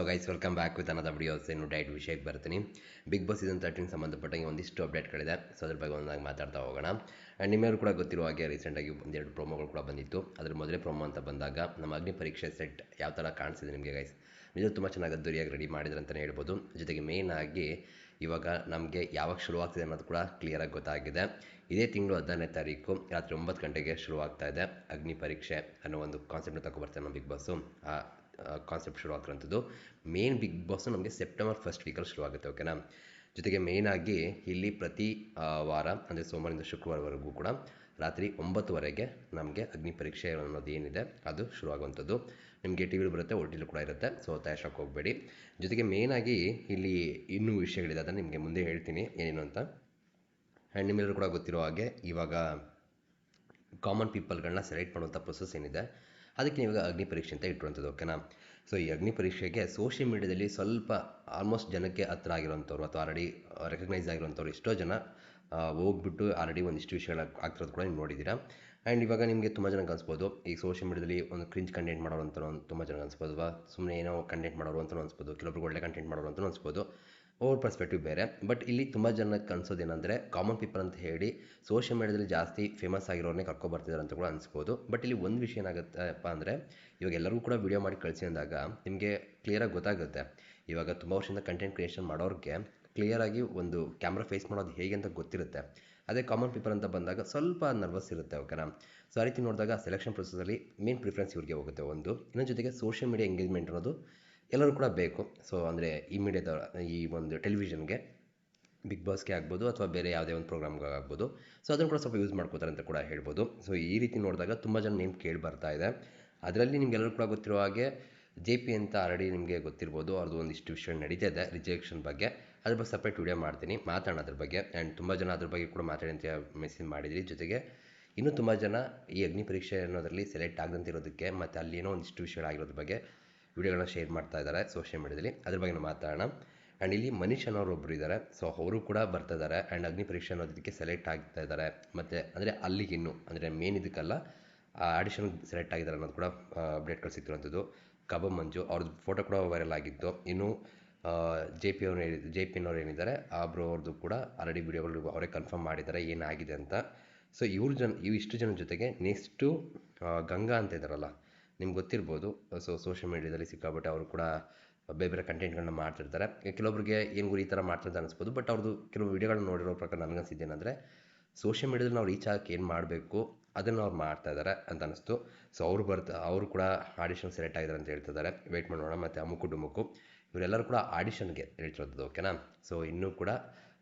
Guys welcome back with another videos. ಇನ್ನು ಡೈಟ್ ವಿಷಯಕ್ಕೆ ಬರ್ತೀನಿ. ಬಿಗ್ ಬಾಸ್ ಸೀಸನ್ 13 ಸಂಬಂಧಪಟ್ಟಂಗೆ ಒಂದಿಷ್ಟು ಅಪ್ಡೇಟ್ಗಳಿದೆ. ಸೊ ಅದ್ರ ಬಗ್ಗೆ ಒಂದಾಗಿ ಮಾತಾಡ್ತಾ ಹೋಗೋಣ. ಆ್ಯಂಡ್ ನಿಮ್ಮೆಲ್ಲರೂ ಕೂಡ ಗೊತ್ತಿರುವ ಹಾಗೆ ರೀಸೆಂಟಾಗಿ ಒಂದೆರಡು ಪ್ರೋಮೋಗಳು ಕೂಡ ಬಂದಿತ್ತು. ಅದ್ರ ಮೊದಲೇ ಪ್ರೋಮೋ ಅಂತ ಬಂದಾಗ ನಮ್ಮ ಅಗ್ನಿ ಪರೀಕ್ಷೆ ಸೆಟ್ ಯಾವ ಥರ ಕಾಣಿಸಿದೆ ನಿಮಗೆ ಗೈಸ್, ನಿಜ ತುಂಬ ಚೆನ್ನಾಗಿ ಅದ್ದೂರಿಯಾಗಿ ರೆಡಿ ಮಾಡಿದ್ರೆ ಅಂತಲೇ ಹೇಳ್ಬೋದು. ಜೊತೆಗೆ ಮೇಯ್ನ್ ಆಗಿ ಇವಾಗ ನಮಗೆ ಯಾವಾಗ ಶುರುವಾಗ್ತಿದೆ ಅನ್ನೋದು ಕೂಡ ಕ್ಲಿಯರಾಗಿ ಗೊತ್ತಾಗಿದೆ. ಇದೇ ತಿಂಗಳು 14ನೇ ತಾರೀಕು ರಾತ್ರಿ 9 ಗಂಟೆಗೆ ಶುರುವಾಗ್ತಾ ಇದೆ ಅಗ್ನಿ ಪರೀಕ್ಷೆ ಅನ್ನೋ ಒಂದು ಕಾನ್ಸೆಪ್ಟ್ನ ತಗೊಬರ್ತಾರೆ ನಮ್ಮ ಬಿಗ್ ಬಾಸು. ಆ ಕಾನ್ಸೆಪ್ಟ್ ಶುರು ಆಗ್ತಿರೋಂಥದ್ದು ಮೇನ್ ಬಿಗ್ ಬಾಸು ನಮಗೆ ಸೆಪ್ಟೆಂಬರ್ ಫಸ್ಟ್ ವೀಕಲ್ಲಿ ಶುರುವಾಗುತ್ತೆ, ಓಕೆನಾ. ಜೊತೆಗೆ ಮೇಯ್ನಾಗಿ ಇಲ್ಲಿ ಪ್ರತಿ ವಾರ ಅಂದರೆ ಸೋಮವಾರದಿಂದ ಶುಕ್ರವಾರವರೆಗೂ ಕೂಡ ರಾತ್ರಿ 9ವರೆಗೆ ನಮಗೆ ಅಗ್ನಿ ಪರೀಕ್ಷೆ ಅನ್ನೋದು ಏನಿದೆ ಅದು ಶುರುವಾಗುವಂಥದ್ದು. ನಿಮಗೆ ಟಿ ವಿಲಿ ಬರುತ್ತೆ, OTT ಕೂಡ ಇರುತ್ತೆ, ಸೊ ತಯಾರಿಸೋಕೆ ಹೋಗಬೇಡಿ. ಜೊತೆಗೆ ಮೇಯ್ನಾಗಿ ಇಲ್ಲಿ ಇನ್ನೂ ವಿಷಯಗಳಿದೆ, ಅದನ್ನು ನಿಮಗೆ ಮುಂದೆ ಹೇಳ್ತೀನಿ ಏನೇನು ಅಂತ. ಆ್ಯಂಡ್ ನಿಮ್ಮೆಲ್ಲರೂ ಕೂಡ ಗೊತ್ತಿರೋ ಹಾಗೆ ಇವಾಗ ಕಾಮನ್ ಪೀಪಲ್ಗಳನ್ನ ಸೆಲೆಕ್ಟ್ ಮಾಡುವಂಥ ಪ್ರೊಸೆಸ್ ಏನಿದೆ ಅದಕ್ಕೆ ಇವಾಗ ಅಗ್ನಿ ಪರೀಕ್ಷೆ ಅಂತ ಇಟ್ಟಿರುವಂಥದ್ದು, ಓಕೆನಾ. ಸೊ ಈ ಅಗ್ನಿ ಪರೀಕ್ಷೆಗೆ ಸೋಷಿಯಲ್ ಮೀಡಿಯಾದಲ್ಲಿ ಸ್ವಲ್ಪ ಆಲ್ಮೋಸ್ಟ್ ಜನಕ್ಕೆ ಹತ್ರ ಆಗಿರೋಂಥವ್ರು ಅಥವಾ ಆಲ್ರೆಡಿ ರೆಕಗ್ನೈಸ್ ಆಗಿರೋಂಥವ್ರು ಎಷ್ಟೋ ಜನ ಹೋಗ್ಬಿಟ್ಟು ಆಲ್ರೆಡಿ ಒಂದಿಷ್ಟು ವಿಷಯಗಳು ಆಗ್ತಿರೋದು ಕೂಡ ನೀವು ನೋಡಿದ್ದೀರಾ. ಆ್ಯಂಡ್ ಇವಾಗ ನಿಮಗೆ ತುಂಬ ಜನಕ್ಕೆ ಅನಿಸ್ಬೋದು ಈ ಸೋಷಿಯಲ್ ಮೀಡಿಯಾದಲ್ಲಿ ಒಂದು ಕ್ರಿಂಜ್ ಕಂಟೆಂಟ್ ಮಾಡೋರು ಅಂತ ತುಂಬ ಜನ ಅನಿಸ್ಬೋದು, ಅಥವಾ ಸುಮ್ಮನೆ ಏನೋ ಕಂಟೆಂಟ್ ಮಾಡೋರು ಅಂತಲೂ ಅನಿಸ್ಬೋದು, ಕೆಲವೊಬ್ರು ಒಳ್ಳೆ ಕಂಟೆಂಟ್ ಮಾಡೋರು ಅಂತಲೂ ಅನಿಸ್ಬೋದು. ಅವ್ರ ಪರ್ಸ್ಪೆಕ್ಟಿವ್ ಬೇರೆ. ಬಟ್ ಇಲ್ಲಿ ತುಂಬ ಜನಕ್ಕೆ ಅನ್ಸೋದೇನೆಂದರೆ ಕಾಮನ್ ಪೀಪಲ್ ಅಂತ ಹೇಳಿ ಸೋಷಿಯಲ್ ಮೀಡಿಯಾದಲ್ಲಿ ಜಾಸ್ತಿ ಫೇಮಸ್ ಆಗಿರೋರನ್ನೇ ಕರ್ಕೊಬರ್ತಿದ್ದಾರೆ ಅಂತ ಕೂಡ ಅನಿಸ್ಬೋದು. ಬಟ್ ಇಲ್ಲಿ ಒಂದು ವಿಷಯ ಏನಾಗುತ್ತಪ್ಪ ಅಂದರೆ ಇವಾಗ ಎಲ್ಲರಿಗೂ ಕೂಡ ವಿಡಿಯೋ ಮಾಡಿ ಕಳಿಸಿ ಅಂದಾಗ ನಿಮಗೆ ಕ್ಲಿಯರಾಗಿ ಗೊತ್ತಾಗುತ್ತೆ. ಇವಾಗ ತುಂಬ ವರ್ಷದಿಂದ ಕಂಟೆಂಟ್ ಕ್ರಿಯೇಷನ್ ಮಾಡೋರಿಗೆ ಕ್ಲಿಯರಾಗಿ ಒಂದು ಕ್ಯಾಮ್ರಾ ಫೇಸ್ ಮಾಡೋದು ಹೇಗೆ ಅಂತ ಗೊತ್ತಿರುತ್ತೆ. ಅದೇ ಕಾಮನ್ ಪೀಪಲ್ ಅಂತ ಬಂದಾಗ ಸ್ವಲ್ಪ ನರ್ವಸ್ ಇರುತ್ತೆ, ಓಕೆನಾ. ಸೊ ಆ ರೀತಿ ನೋಡಿದಾಗ ಸೆಲೆಕ್ಷನ್ ಪ್ರೊಸೆಸಲ್ಲಿ ಮೇನ್ ಪ್ರಿಫರೆನ್ಸ್ ಇವ್ರಿಗೆ ಹೋಗುತ್ತೆ ಒಂದು. ಇನ್ನೊಂದು ಜೊತೆಗೆ ಸೋಷಿಯಲ್ ಮೀಡಿಯಾ ಎಂಗೇಜ್ಮೆಂಟ್ ಅನ್ನೋದು ಎಲ್ಲರೂ ಕೂಡ ಬೇಕು. ಸೊ ಅಂದರೆ ಈ ಮೀಡಿಯಾದ ಈ ಒಂದು ಟೆಲಿವಿಷನ್ಗೆ ಬಿಗ್ ಬಾಸ್ಗೆ ಆಗ್ಬೋದು ಅಥವಾ ಬೇರೆ ಯಾವುದೇ ಒಂದು ಪ್ರೋಗ್ರಾಮ್ಗೆ ಆಗ್ಬೋದು, ಸೊ ಅದನ್ನು ಕೂಡ ಸ್ವಲ್ಪ ಯೂಸ್ ಮಾಡ್ಕೋತಾರೆ ಅಂತ ಕೂಡ ಹೇಳ್ಬೋದು. ಸೊ ಈ ರೀತಿ ನೋಡಿದಾಗ ತುಂಬ ಜನ ನೇಮ್ ಕೇಳಿ ಬರ್ತಾ ಇದೆ. ಅದರಲ್ಲಿ ನಿಮಗೆಲ್ಲರೂ ಕೂಡ ಗೊತ್ತಿರೋ ಹಾಗೆ JP ಅಂತ ಆಲ್ರೆಡಿ ನಿಮಗೆ ಗೊತ್ತಿರ್ಬೋದು, ಅವ್ರದ್ದು ಒಂದಿಷ್ಟು ವಿಷಯ ನಡೀತಾ ಇದೆ ರಿಜೆಕ್ಷನ್ ಬಗ್ಗೆ. ಅದ್ರ ಬಗ್ಗೆ ಸಪ್ರೇಟ್ ವಿಡಿಯೋ ಮಾಡ್ತೀನಿ, ಮಾತಾಡೋಣ ಅದ್ರ ಬಗ್ಗೆ. ಆ್ಯಂಡ್ ತುಂಬ ಜನ ಅದ್ರ ಬಗ್ಗೆ ಕೂಡ ಮಾತಾಡಿ ಅಂತ ಮೆಸೇಜ್ ಮಾಡಿದ್ರಿ. ಜೊತೆಗೆ ಇನ್ನೂ ತುಂಬ ಜನ ಈ ಅಗ್ನಿ ಪರೀಕ್ಷೆ ಅನ್ನೋದರಲ್ಲಿ ಸೆಲೆಕ್ಟ್ ಆಗದಂತೆ ಇರೋದಕ್ಕೆ ಮತ್ತು ಅಲ್ಲಿ ಏನೋ ಒಂದಿಷ್ಟು ವಿಷಯಗಳಾಗಿರೋದ್ರ ಬಗ್ಗೆ ವಿಡಿಯೋಗಳನ್ನ ಶೇರ್ ಮಾಡ್ತಾ ಇದ್ದಾರೆ ಸೋಷಿಯಲ್ ಮೀಡಿಯಾದಲ್ಲಿ. ಅದ್ರ ಬಗ್ಗೆ ನಾವು ಮಾತಾಡೋಣ. ಆ್ಯಂಡ್ ಇಲ್ಲಿ ಮನೀಶ್ ಅನ್ನೋರು ಒಬ್ಬರು ಇದ್ದಾರೆ, ಸೊ ಅವರು ಕೂಡ ಬರ್ತಾ ಇದ್ದಾರೆ. ಆ್ಯಂಡ್ ಅಗ್ನಿ ಪರೀಕ್ಷೆ ಅನ್ನೋದಕ್ಕೆ ಸೆಲೆಕ್ಟ್ ಆಗ್ತಾ ಇದ್ದಾರೆ. ಮತ್ತು ಅಂದರೆ ಅಲ್ಲಿಗೆ ಇನ್ನೂ ಅಂದರೆ ಮೇನ್ ಇದಕ್ಕಲ್ಲ, ಆಡಿಷನ್ಗೆ ಸೆಲೆಕ್ಟ್ ಆಗಿದ್ದಾರೆ ಅನ್ನೋದು ಕೂಡ ಅಪ್ಡೇಟ್ಗಳು ಸಿಗ್ತಿರೋಂಥದ್ದು. ಕಬಬ್ ಮಂಜು ಅವ್ರದ್ದು ಫೋಟೋ ಕೂಡ ವೈರಲ್ ಆಗಿತ್ತು. ಇನ್ನು JP ಅನ್ನೋರು ಏನಿದ್ದಾರೆ ಬ್ರೋ ಅವ್ರದ್ದು ಕೂಡ ಆಲ್ರೆಡಿ ವಿಡಿಯೋಗಳು ಅವರೇ ಕನ್ಫರ್ಮ್ ಮಾಡಿದ್ದಾರೆ ಏನಾಗಿದೆ ಅಂತ. ಸೊ ಇವಿಷ್ಟು ಜನ ಜೊತೆಗೆ ನೆಕ್ಸ್ಟು ಗಂಗಾ ಅಂತ ಇದ್ದಾರಲ್ಲ, ನಿಮ್ಗೆ ಗೊತ್ತಿರ್ಬೋದು. ಸೊ ಸೋಷಿಯಲ್ ಮೀಡಿಯಾದಲ್ಲಿ ಸಿಕ್ಕಾಬಿಟ್ಟೆ ಅವರು ಕೂಡ ಬೇರೆ ಬೇರೆ ಕಂಟೆಂಟ್ಗಳನ್ನ ಮಾಡ್ತಿರ್ತಾರೆ. ಕೆಲವೊಬ್ರಿಗೆ ಏನು ಗುರಿ ಈ ಥರ ಮಾಡ್ತಾರೆ ಅಂತ ಅನಿಸ್ಬೋದು. ಬಟ್ ಅವ್ರದ್ದು ಕೆಲವು ವಿಡಿಯೋಗಳನ್ನ ನೋಡಿರೋ ಪ್ರಕಾರ ನನಗನ್ಸಿದ್ದೇನೆಂದರೆ ಸೋಷಿಯಲ್ ಮೀಡಿಯಾದಲ್ಲಿ ನಾವು ರೀಚ್ ಆಗಕ್ಕೆ ಏನು ಮಾಡಬೇಕು ಅದನ್ನು ಅವ್ರು ಮಾಡ್ತಾ ಇದ್ದಾರೆ ಅಂತ ಅನಿಸ್ತು. ಸೊ ಅವರು ಕೂಡ ಆಡಿಷನ್ ಸೆಲೆಕ್ಟ್ ಆಗಿದ್ದಾರೆ ಅಂತ ಹೇಳ್ತಿದ್ದಾರೆ. ವೆಯ್ಟ್ ಮಾಡೋಣ. ಮತ್ತು ಅಮುಕು ಡುಮುಕು ಇವರೆಲ್ಲರೂ ಕೂಡ ಆಡಿಷನ್ಗೆ ಹೇಳ್ತಿರೋದು, ಓಕೆನಾ. ಸೊ ಇನ್ನೂ ಕೂಡ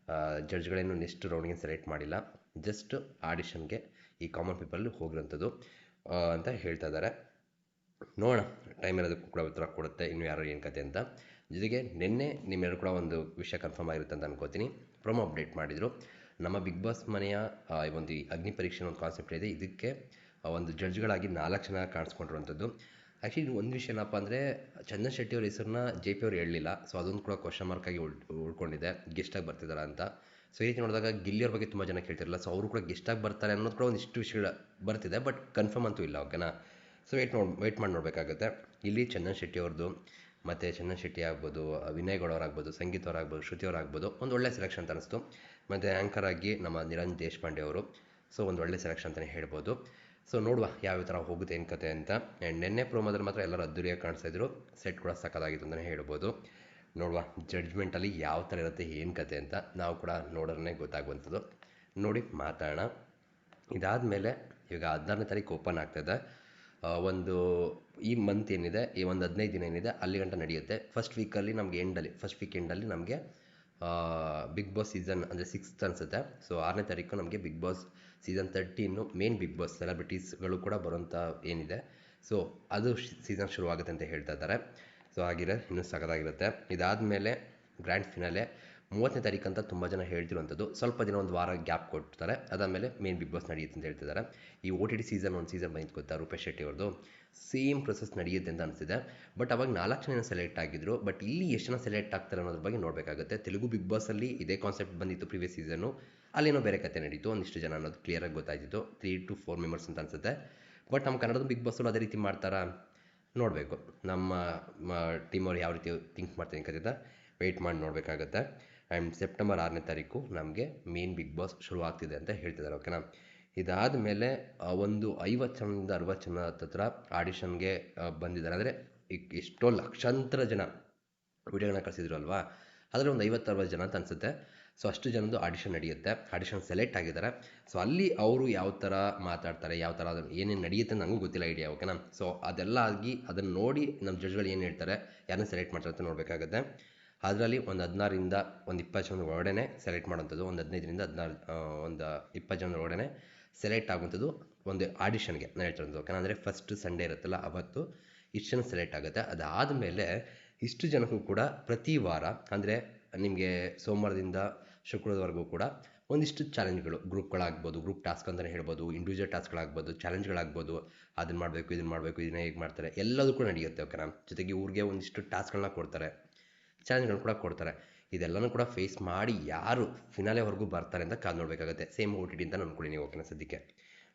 ಜಡ್ಜ್ಗಳೇನು ನೆಕ್ಸ್ಟ್ ರೌಂಡ್ಗೆ ಸೆಲೆಕ್ಟ್ ಮಾಡಿಲ್ಲ, ಜಸ್ಟ್ ಆಡಿಷನ್ಗೆ ಈ ಕಾಮನ್ ಪೀಪಲ್ ಹೋಗಿರೋಂಥದ್ದು ಅಂತ ಹೇಳ್ತಾ ಇದ್ದಾರೆ. ನೋಡೋಣ, ಟೈಮ್ ಇರೋದಕ್ಕೂ ಕೂಡ ಉತ್ತರ ಕೊಡುತ್ತೆ ಇನ್ನು ಯಾರು ಏನು ಕತೆ ಅಂತ. ಜೊತೆಗೆ ನಿನ್ನೆ ನಿಮ್ಮೆಲ್ಲರೂ ಕೂಡ ಒಂದು ವಿಷಯ ಕನ್ಫರ್ಮ್ ಆಗಿರುತ್ತೆ ಅಂತ ಅನ್ಕೋತೀನಿ. ಪ್ರೊಮೋ ಅಪ್ಡೇಟ್ ಮಾಡಿದರು. ನಮ್ಮ ಬಿಗ್ ಬಾಸ್ ಮನೆಯ ಒಂದು ಅಗ್ನಿ ಪರೀಕ್ಷೆ ಒಂದು ಕಾನ್ಸೆಪ್ಟ್ ಇದೆ, ಇದಕ್ಕೆ ಒಂದು ಜಡ್ಜ್ಗಳಾಗಿ 4 ಜನ ಕಾಣಿಸ್ಕೊಂಡಿರುವಂಥದ್ದು. ಆ್ಯಕ್ಚುಲಿ ಒಂದು ವಿಷಯ ಏನಪ್ಪ ಅಂದರೆ ಚಂದನ್ ಶೆಟ್ಟಿ ಅವ್ರ ಹೆಸರನ್ನ JP ಅವ್ರು ಹೇಳಲಿಲ್ಲ. ಸೊ ಅದೊಂದು ಕೂಡ ಕ್ವಶನ್ ಮಾರ್ಕಾಗಿ ಉಳ್ಕೊಂಡಿದೆ, ಗೆಸ್ಟಾಗಿ ಬರ್ತಿದ್ದಾರೆ ಅಂತ. ಸೊ ಈ ರೀತಿ ನೋಡಿದಾಗ ಗಿಲ್ಲಿಯವ್ರ ಬಗ್ಗೆ ತುಂಬ ಜನ ಕೇಳ್ತಿರಲ್ಲ, ಸೊ ಅವರು ಕೂಡ ಗೆಸ್ಟಾಗಿ ಬರ್ತಾರೆ ಅನ್ನೋದು ಕೂಡ ಒಂದಿಷ್ಟು ವಿಷಯಗಳು ಬರ್ತಿದೆ, ಬಟ್ ಕನ್ಫರ್ಮ್ ಅಂತೂ ಇಲ್ಲ, ಓಕೆನಾ. ಸೊ ವೆಯ್ಟ್ ಮಾಡಿ ನೋಡಬೇಕಾಗುತ್ತೆ. ಇಲ್ಲಿ ಚಂದನ್ ಶೆಟ್ಟಿ ಅವ್ರದ್ದು ಮತ್ತು ಚಂದನ್ ಶೆಟ್ಟಿ ಆಗ್ಬೋದು, ವಿನಯ್ ಗೌಡ ಅವ್ರಾಗ್ಬೋದು, ಸಂಗೀತ ಅವ್ರಾಗ್ಬೋದು, ಶ್ರುತಿ ಅವ್ರಾಗ್ಬೋದು ಒಂದು ಒಳ್ಳೆ ಸೆಲೆಕ್ಷನ್ ಅಂತ ಅನಿಸ್ತು. ಮತ್ತು ಆ್ಯಂಕರ್ ಆಗಿ ನಮ್ಮ ನಿರಂಜನ್ ದೇಶಪಾಂಡೆ ಅವರು, ಸೊ ಒಂದು ಒಳ್ಳೆ ಸೆಲೆಕ್ಷನ್ ಅಂತಲೇ ಹೇಳ್ಬೋದು. ಸೊ ನೋಡುವ ಯಾವ ಥರ ಹೋಗುತ್ತೆ ಏನು ಕತೆ ಅಂತ. ಆ್ಯಂಡ್ ನಿನ್ನೆ ಪ್ರೋಮೋದಲ್ಲಿ ಮಾತ್ರ ಎಲ್ಲರೂ ಅದ್ದೂರಿಯಾಗಿ ಕಾಣಿಸ್ತಾಯಿದ್ರು, ಸೆಟ್ ಕೂಡ ಸಕ್ಕತ್ತಾಗಿತ್ತು ಅಂತಲೇ ಹೇಳ್ಬೋದು. ನೋಡುವ ಜಡ್ಜ್ಮೆಂಟಲ್ಲಿ ಯಾವ ಥರ ಇರುತ್ತೆ ಏನು ಕತೆ ಅಂತ ನಾವು ಕೂಡ ನೋಡೋರನ್ನೇ ಗೊತ್ತಾಗುವಂಥದ್ದು. ನೋಡಿ ಮಾತಾಡೋಣ. ಇದಾದಮೇಲೆ ಈಗ 16ನೇ ತಾರೀಕು ಓಪನ್ ಆಗ್ತಾಯಿದೆ. ಒಂದು ಈ ಮಂತ್ ಏನಿದೆ, ಈ ಒಂದು 15 ದಿನ ಏನಿದೆ ಅಲ್ಲಿ ಗಂಟ ನಡೆಯುತ್ತೆ. ಫಸ್ಟ್ ವೀಕಲ್ಲಿ ನಮಗೆ ಫಸ್ಟ್ ವೀಕ್ ಎಂಡಲ್ಲಿ ನಮಗೆ ಬಿಗ್ ಬಾಸ್ ಸೀಸನ್ ಅಂದರೆ 6th ಅನಿಸುತ್ತೆ. ಸೊ 6ನೇ ತಾರೀಕು ನಮಗೆ Bigg Boss season 13 main Bigg Boss ಸೆಲೆಬ್ರಿಟೀಸ್ಗಳು ಕೂಡ ಬರೋಂಥ ಏನಿದೆ, ಸೊ ಅದು ಸೀಸನ್ ಶುರುವಾಗುತ್ತೆ ಅಂತ ಹೇಳ್ತಾ ಇದ್ದಾರೆ. ಸೊ ಆಗಿರೋ ಇನ್ನೂ ಸಖತ್ತಾಗಿರುತ್ತೆ. ಇದಾದಮೇಲೆ ಗ್ರ್ಯಾಂಡ್ ಫಿನಾಲೆ 30ನೇ ತಾರೀಕು ಅಂತ ತುಂಬ ಜನ ಹೇಳ್ತಿರುವಂಥದ್ದು. ಸ್ವಲ್ಪ ದಿನ ಒಂದು ವಾರ ಗ್ಯಾಪ್ ಕೊಡ್ತಾರೆ, ಅದಾದಮೇಲೆ ಮೇನ್ ಬಿಗ್ ಬಾಸ್ ನಡೆಯುತ್ತೆ ಅಂತ ಹೇಳ್ತಿದ್ದಾರೆ. ಈ OTT ಸೀಸನ್ ಬಂದಿತ್ತು ಗೊತ್ತಾ, ರೂಪೇಶ್ ಶೆಟ್ಟಿ ಅವ್ರದ್ದು ಸೇಮ್ ಪ್ರೊಸೆಸ್ ನಡೆಯುತ್ತೆ ಅಂತ ಅನಿಸಿದೆ. ಬಟ್ ಅವಾಗ 4 ಜನ ಸೆಲೆಕ್ಟ್ ಆಗಿದ್ರು. ಬಟ್ ಇಲ್ಲಿ ಎಷ್ಟು ಜನ ಸೆಲೆಕ್ಟ್ ಆಗ್ತಾರೆ ಅನ್ನೋದ್ರ ಬಗ್ಗೆ ನೋಡಬೇಕಾಗುತ್ತೆ. ತೆಲುಗು ಬಿಗ್ ಬಾಸಲ್ಲಿ ಇದೇ ಕಾನ್ಸೆಪ್ಟ್ ಬಂದಿತ್ತು ಪ್ರೀವಿಯಸ್ ಸೀಸನ್ನು, ಅಲ್ಲೇನೋ ಬೇರೆ ಕತೆ ನಡೀತು, ಒಂದಿಷ್ಟು ಜನ ಅನ್ನೋದು ಕ್ಲಿಯರಾಗಿ ಗೊತ್ತಾಯಿತು. 3 to 4 ಮೆಂಬರ್ಸ್ ಅಂತ ಅನಿಸುತ್ತೆ. ಬಟ್ ನಮ್ಮ ಕನ್ನಡದ ಬಿಗ್ ಬಾಸಲ್ಲಿ ಅದೇ ರೀತಿ ಮಾಡ್ತಾರಾ ನೋಡಬೇಕು ನಮ್ಮ ಟೀಮವ್ರು ಯಾವ ರೀತಿ ಥಿಂಕ್ ಮಾಡ್ತೀನಿ ಕರೀತಾ ವೆಯ್ಟ್ ಮಾಡಿ ನೋಡಬೇಕಾಗತ್ತೆ. ಆ್ಯಂಡ್ ಸೆಪ್ಟೆಂಬರ್ 6ನೇ ತಾರೀಕು ನಮಗೆ ಮೇನ್ ಬಿಗ್ ಬಾಸ್ ಶುರು ಆಗ್ತಿದೆ ಅಂತ ಹೇಳ್ತಿದ್ದಾರೆ. ಓಕೆನಾ, ಇದಾದ ಮೇಲೆ ಒಂದು 50 ಜನದಿಂದ 60 ಜನ ಹತ್ರ ಆಡಿಷನ್ಗೆ ಬಂದಿದ್ದಾರೆ. ಅಂದರೆ ಎಷ್ಟೋ ಲಕ್ಷಾಂತರ ಜನ ವಿಡಿಯೋಗಳನ್ನ ಕಳಿಸಿದ್ರು ಅಲ್ವಾ, ಅದರಲ್ಲಿ ಒಂದು 50-60 ಜನ ಅಂತ ಅನಿಸುತ್ತೆ. ಸೊ ಅಷ್ಟು ಜನದ್ದು ಆಡಿಷನ್ ನಡೆಯುತ್ತೆ. ಆಡಿಷನ್ ಸೆಲೆಕ್ಟ್ ಆಗಿದ್ದಾರೆ. ಸೊ ಅಲ್ಲಿ ಅವರು ಯಾವ ಥರ ಮಾತಾಡ್ತಾರೆ, ಯಾವ ಥರ ಅದನ್ನು ಏನೇನು ನಡೆಯುತ್ತೆ ನನಗೂ ಗೊತ್ತಿಲ್ಲ ಐಡಿಯಾ. ಓಕೆನಾ, ಸೊ ಅದೆಲ್ಲ ಆಗಿ ಅದನ್ನು ನೋಡಿ ನಮ್ಮ ಜಡ್ಜ್ಗಳು ಏನು ಹೇಳ್ತಾರೆ, ಯಾರನ್ನ ಸೆಲೆಕ್ಟ್ ಮಾಡ್ತಾರೆ ಅಂತ ನೋಡಬೇಕಾಗತ್ತೆ. ಅದರಲ್ಲಿ ಒಂದು 16ರಿಂದ ಒಂದು 20 ಜನದ ಒಳಗಡೆ ಸೆಲೆಕ್ಟ್ ಮಾಡೋಂಥದ್ದು, ಒಂದು 15ರಿಂದ 20 ಜನದ ಒಳಗಡೆ ಸೆಲೆಕ್ಟ್ ಆಗುವಂಥದ್ದು ಒಂದು ಆಡಿಷನ್ಗೆ ನಾನು ಹೇಳ್ತಿರೋದು. ಓಕೆನಾ, ಅಂದರೆ ಫಸ್ಟ್ ಸಂಡೇ ಇರುತ್ತಲ್ಲ ಅವತ್ತು ಇಷ್ಟು ಜನ ಸೆಲೆಕ್ಟ್ ಆಗುತ್ತೆ. ಅದಾದಮೇಲೆ ಇಷ್ಟು ಜನಕ್ಕೂ ಕೂಡ ಪ್ರತಿ ವಾರ ಅಂದರೆ ನಿಮಗೆ ಸೋಮವಾರದಿಂದ ಶುಕ್ರವಾರವರೆಗೂ ಕೂಡ ಒಂದಿಷ್ಟು ಚಾಲೆಂಜ್ಗಳು, ಗ್ರೂಪ್ಗಳಾಗ್ಬೋದು, ಗ್ರೂಪ್ ಟಾಸ್ಕ್ ಅಂತಲೇ ಹೇಳ್ಬೋದು, ಇಂಡಿವಿಜುವಲ್ ಟಾಸ್ಕ್ಗಳಾಗ್ಬೋದು, ಚಾಲೆಂಜ್ಗಳಾಗ್ಬೋದು, ಅದನ್ನು ಮಾಡಬೇಕು ಇದನ್ನು ಮಾಡಬೇಕು ಇದನ್ನ ಹೇಗೆ ಮಾಡ್ತಾರೆ ಎಲ್ಲದೂ ಕೂಡ ನಡೆಯುತ್ತೆ. ಓಕೆನಾ, ಜೊತೆಗೆ ಊರಿಗೆ ಒಂದಿಷ್ಟು ಟಾಸ್ಕ್ಗಳನ್ನ ಕೊಡ್ತಾರೆ, ಚಾಲೆಂಜ್ಗಳನ್ನ ಕೂಡ ಕೊಡ್ತಾರೆ. ಇದೆಲ್ಲನೂ ಕೂಡ ಫೇಸ್ ಮಾಡಿ ಯಾರು ಫಿನಾಲೆವರೆಗೂ ಬರ್ತಾರೆ ಅಂತ ಕಾದು ನೋಡಬೇಕಾಗುತ್ತೆ. ಸೇಮ್ OTT ಅಂತ ಅಂದ್ಕೊಳ್ಳಿ ನೀವು. ಓಕೆನಾ, ಸದ್ಯಕ್ಕೆ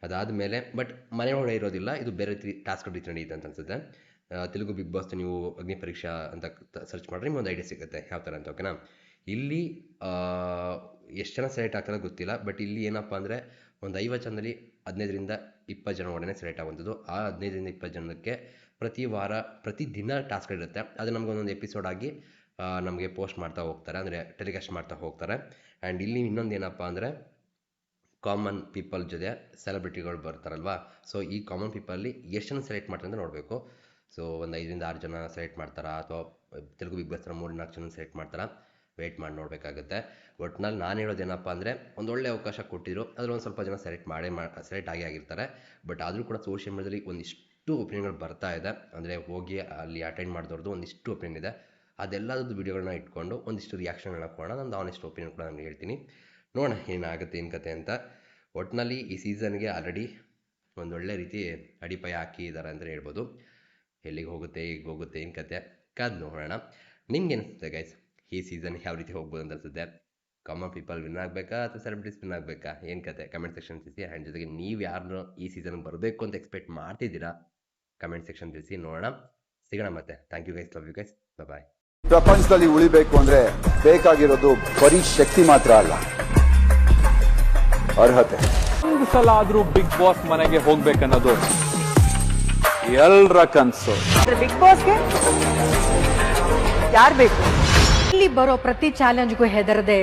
ಅದಾದಮೇಲೆ ಬಟ್ ಮನೆ ಒಳಗಡೆ ಇರೋದಿಲ್ಲ, ಇದು ಬೇರೆ ಟಾಸ್ಕ್ ರೀತಿ ನಡೆಯುತ್ತೆ ಅಂತ ಅನ್ಸುತ್ತೆ. ತೆಲುಗು ಬಿಗ್ ಬಾಸ್ ನೀವು ಅಗ್ನಿ ಪರೀಕ್ಷಾ ಅಂತ ಸರ್ಚ್ ಮಾಡಿದ್ರೆ ನಿಮ್ಗೆ ಒಂದು ಐಡಿಯಾ ಸಿಗುತ್ತೆ ಯಾವ ಥರ ಅಂತ. ಓಕೆನಾ, ಇಲ್ಲಿ ಎಷ್ಟು ಜನ ಸೆಲೆಕ್ಟ್ ಆಗ್ತಾರೆ ಗೊತ್ತಿಲ್ಲ, ಬಟ್ ಇಲ್ಲಿ ಏನಪ್ಪ ಅಂದರೆ ಒಂದು 50 ಜನದಲ್ಲಿ 15ರಿಂದ 20 ಜನ ಒಡನೆ ಸೆಲೆಕ್ಟ್ ಆಗುವಂಥದ್ದು. ಆ 15ರಿಂದ 20 ಜನಕ್ಕೆ ಪ್ರತಿ ವಾರ ಪ್ರತಿ ದಿನ ಟಾಸ್ಕ್ಗಳಿರುತ್ತೆ. ಅದು ನಮ್ಗೆ ಒಂದೊಂದು ಎಪಿಸೋಡ್ ಆಗಿ ನಮಗೆ ಪೋಸ್ಟ್ ಮಾಡ್ತಾ ಹೋಗ್ತಾರೆ, ಅಂದರೆ ಟೆಲಿಕಾಸ್ಟ್ ಮಾಡ್ತಾ ಹೋಗ್ತಾರೆ. ಆ್ಯಂಡ್ ಇಲ್ಲಿ ಇನ್ನೊಂದು ಏನಪ್ಪ ಅಂದರೆ ಕಾಮನ್ ಪೀಪಲ್ ಜೊತೆ ಸೆಲೆಬ್ರಿಟಿಗಳು ಬರ್ತಾರಲ್ವಾ, ಸೊ ಈ ಕಾಮನ್ ಪೀಪಲ್ಲಿ ಎಷ್ಟು ಜನ ಸೆಲೆಕ್ಟ್ ಮಾಡ್ತಾರೆ ಅಂತ ನೋಡಬೇಕು. ಸೊ ಒಂದು 5ರಿಂದ 6 ಜನ ಸೆಲೆಕ್ಟ್ ಮಾಡ್ತಾರಾ, ಅಥವಾ ತೆಲುಗು ಬಿಗ್ ಬಾಸ್ 3-4 ಜನ ಸೆಲೆಕ್ಟ್ ಮಾಡ್ತಾರಾ, ವೆಯ್ಟ್ ಮಾಡಿ ನೋಡಬೇಕಾಗುತ್ತೆ. ಒಟ್ನಲ್ಲಿ ನಾನು ಹೇಳೋದೇನಪ್ಪ ಅಂದರೆ ಒಂದೊಳ್ಳೆ ಅವಕಾಶ ಕೊಟ್ಟಿದ್ರು, ಅದರಲ್ಲಿ ಒಂದು ಸ್ವಲ್ಪ ಜನ ಸೆಲೆಕ್ಟ್ ಆಗಿರ್ತಾರೆ. ಬಟ್ ಆದರೂ ಕೂಡ ಸೋಷಿಯಲ್ ಮೀಡಿಯಾದಲ್ಲಿ ಒಂದಿಷ್ಟು ಒಪಿನಿಯನ್ಗಳು ಬರ್ತಾ ಇದೆ. ಅಂದರೆ ಹೋಗಿ ಅಲ್ಲಿ ಅಟೆಂಡ್ ಮಾಡಿದವ್ರದ್ದು ಒಂದಿಷ್ಟು ಒಪಿನಿಯನ್ ಇದೆ. ಅದೆಲ್ಲದದ್ದು ವೀಡಿಯೋಗಳನ್ನ ಇಟ್ಕೊಂಡು ಒಂದಿಷ್ಟು ರಿಯಾಕ್ಷನ್ಗಳನ್ನ ಕೊಡೋಣ. ನಂದು ಆನೆಸ್ಟ್ ಒಪಿನಿಯನ್ ಕೂಡ ನಾನು ಹೇಳ್ತೀನಿ, ನೋಡೋಣ ಏನಾಗುತ್ತೆ ಏನು ಕತೆ ಅಂತ. ಒಟ್ಟಿನಲ್ಲಿ ಈ ಸೀಸನ್ಗೆ ಆಲ್ರೆಡಿ ಒಂದೊಳ್ಳೆ ರೀತಿ ಅಡಿಪಾಯ ಹಾಕಿದ್ದಾರೆ ಅಂತಲೇ ಹೇಳ್ಬೋದು. ಎಲ್ಲಿಗೆ ಹೋಗುತ್ತೆ, ಈಗ ಹೋಗುತ್ತೆ, ಏನು ಕತೆ ಕಾದು ನೋಡೋಣ. ನಿಮ್ಗೆ ಅನಿಸುತ್ತೆ ಗೈಸ್, ಈ ಸೀಸನ್ ಯಾವ ರೀತಿ ಹೋಗ್ಬೋದು ಅಂತ ಅನಿಸುತ್ತೆ? ಕಾಮನ್ ಪೀಪಲ್ ವಿನ್ ಆಗಬೇಕಾ ಅಥವಾ ಸೆಲೆಬ್ರಿಟೀಸ್ ವಿನ್ ಆಗಬೇಕಾ, ಏನು ಕತೆ ಕಮೆಂಟ್ ಸೆಕ್ಷನ್ ತಿಳಿಸಿ. ಆ್ಯಂಡ್ ಜೊತೆಗೆ ನೀವು ಯಾರನ್ನ ಈ ಸೀಸನ್ ಬರಬೇಕು ಅಂತ ಎಕ್ಸ್ಪೆಕ್ಟ್ ಮಾಡ್ತಿದ್ದೀರಾ ಕಮೆಂಟ್ ಸೆಕ್ಷನ್ ತಿಳಿಸಿ. ನೋಡೋಣ, ಸಿಗೋಣ ಮತ್ತೆ. Thank you guys, love you guys, bye. ಪ್ರಪಂಚದಲ್ಲಿ ಉಳಿಬೇಕು ಅಂದ್ರೆ ಬೇಕಾಗಿರೋದು ಬರೀ ಶಕ್ತಿ ಮಾತ್ರ ಅಲ್ಲ, ಅರ್ಹತೆ. ಒಂದು ಸಲ ಆದ್ರೂ ಬಿಗ್ ಬಾಸ್ ಮನೆಗೆ ಹೋಗ್ಬೇಕನ್ನೋದು ಎಲ್ರ ಕನ್ಸು. ಬಿಗ್ ಬಾಸ್ಗೆ ಯಾರು ಬೇಕು? ಇಲ್ಲಿ ಬರೋ ಪ್ರತಿ ಚಾಲೆಂಜ್ಗೂ ಹೆದರದೆ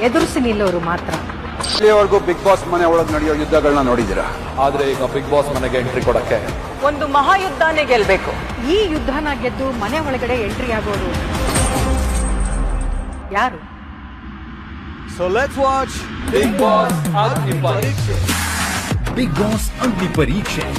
ಎದುರಿಸಿ ನಿಲ್ಲೋರು ಮಾತ್ರ. ಇಲ್ಲಿವರೆಗೂ ಬಿಗ್ ಬಾಸ್ ಮನೆ ಒಳಗೆ ನಡೆಯೋ ಯುದ್ಧಗಳನ್ನ ನೋಡಿದ್ದೀರಾ, ಆದ್ರೆ ಈಗ ಬಿಗ್ ಬಾಸ್ ಮನೆಗೆ ಎಂಟ್ರಿ ಕೊಡಕ್ಕೆ ಒಂದು ಮಹಾಯುದ್ಧನೇ ಗೆಲ್ಬೇಕು. ಈ ಯುದ್ಧನ ಗೆದ್ದು ಮನೆ ಒಳಗಡೆ ಎಂಟ್ರಿ ಆಗೋರು ಯಾರು? So let's watch Bigg Boss Agni Pariksha. Big Boss Agni ಪರೀಕ್ಷೆ.